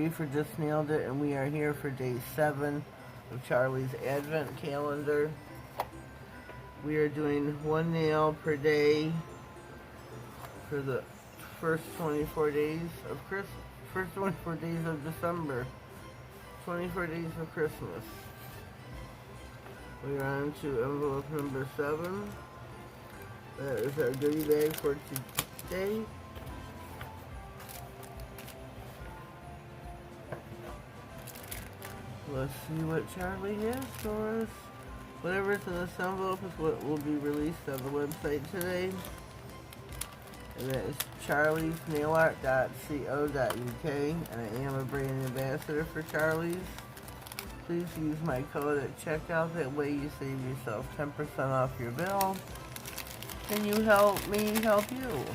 Charlie for Just Nailed It, and we are here for day 7 of Charlie's Advent Calendar. We are doing one nail per day for the first 24 days of first 24 days of December, 24 days of Christmas. We are on to envelope number 7. That is our goodie bag for today. Let's see what Charlie has for us. Whatever's in this envelope is what will be released on the website today. And that is charliesnailart.co.uk, and I am a brand ambassador for Charlie's. Please use my code at checkout. That way you save yourself 10% off your bill. And you help me help you.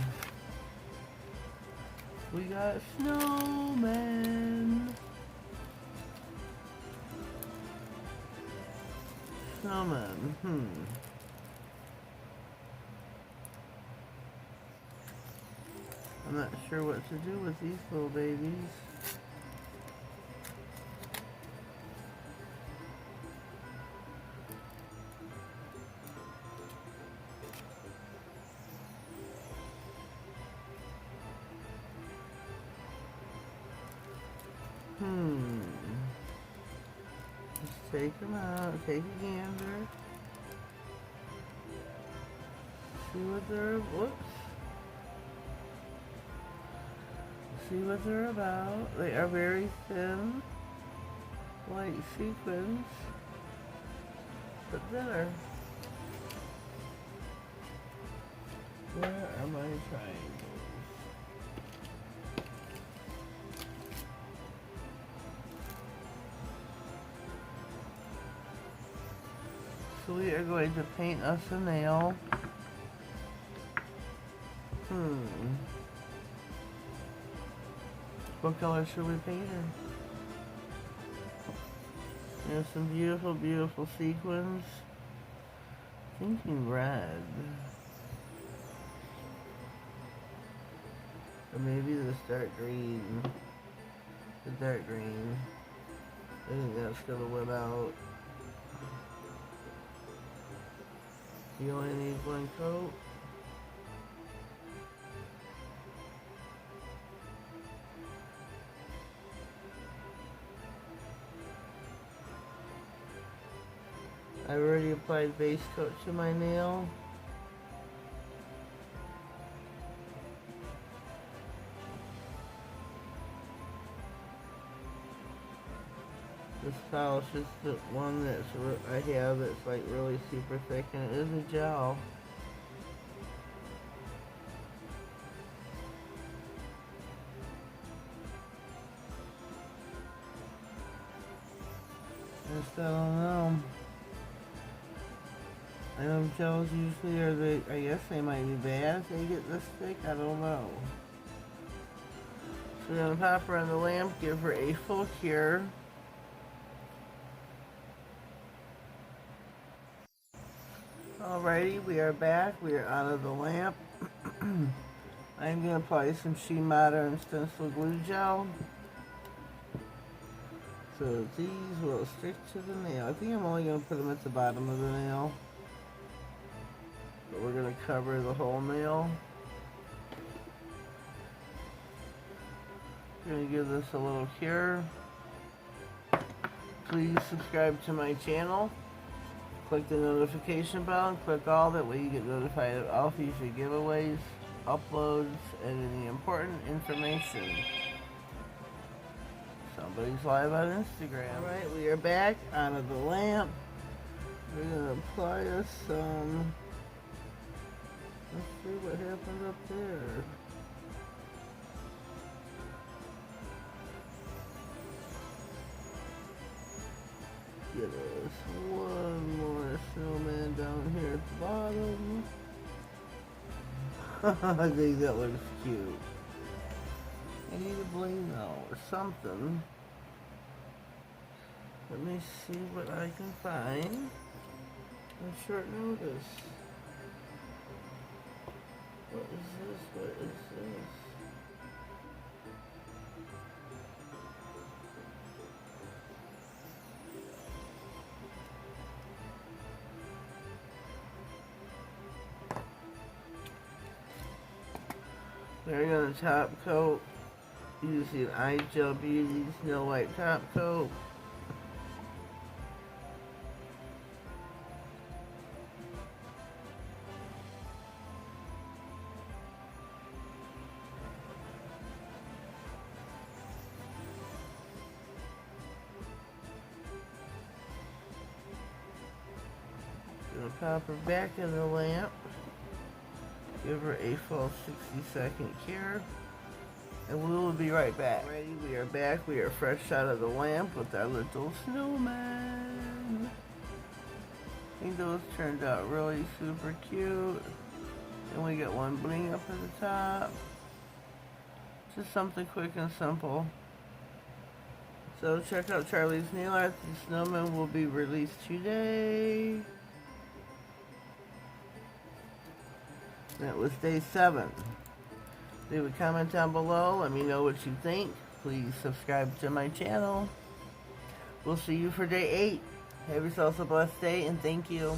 We got snowman. Snowman, I'm not sure what to do with these little babies. Just take them out, take a gander. See what they're, see what they're about. They are very thin, light sequins, but thinner. Where are my triangles? So we are going to paint us a nail. What color should we paint her? There's some beautiful, beautiful sequins. Thinking red. Or maybe this dark green. The dark green. I think that's gonna win out. You only need one coat. I've already applied base coat to my nail. This polish is the one that's I have that's like really super thick, and it is a gel. I don't know. I know gels usually are I guess they might be bad if they get this thick, I don't know. So we're gonna pop her on the lamp, give her a full cure. Alrighty, we are back. We are out of the lamp. I'm going to apply some Sheen Modern Stencil Glue Gel, so these will stick to the nail. I think I'm only going to put them at the bottom of the nail, but we're going to cover the whole nail. I'm going to give this a little cure. Please subscribe to my channel. Click the notification bell and click all, that way you get notified of all future giveaways, uploads, and any important information. Somebody's live on Instagram. Alright, we are back out of the lamp. We're going to apply us some. Let's see what happened up there. Get us one more snowman down here at the bottom. I think that looks cute. I need a blino or something. Let me see what I can find on short notice. What is this? What is this? We're going to top coat using iGel Beauty Snow White top coat. Gonna pop her back in the lamp. Give her a full 60-second cure. And we will be right back. Alrighty, we are back. We are fresh out of the lamp with our little snowman. I think those turned out really super cute. And we got one bling up at the top. Just something quick and simple. So check out Charlie's Nail Art. The snowman will be released today. That was day 7. Leave a comment down below. Let me know what you think. Please subscribe to my channel. We'll see you for day 8. Have yourselves a blessed day, and thank you.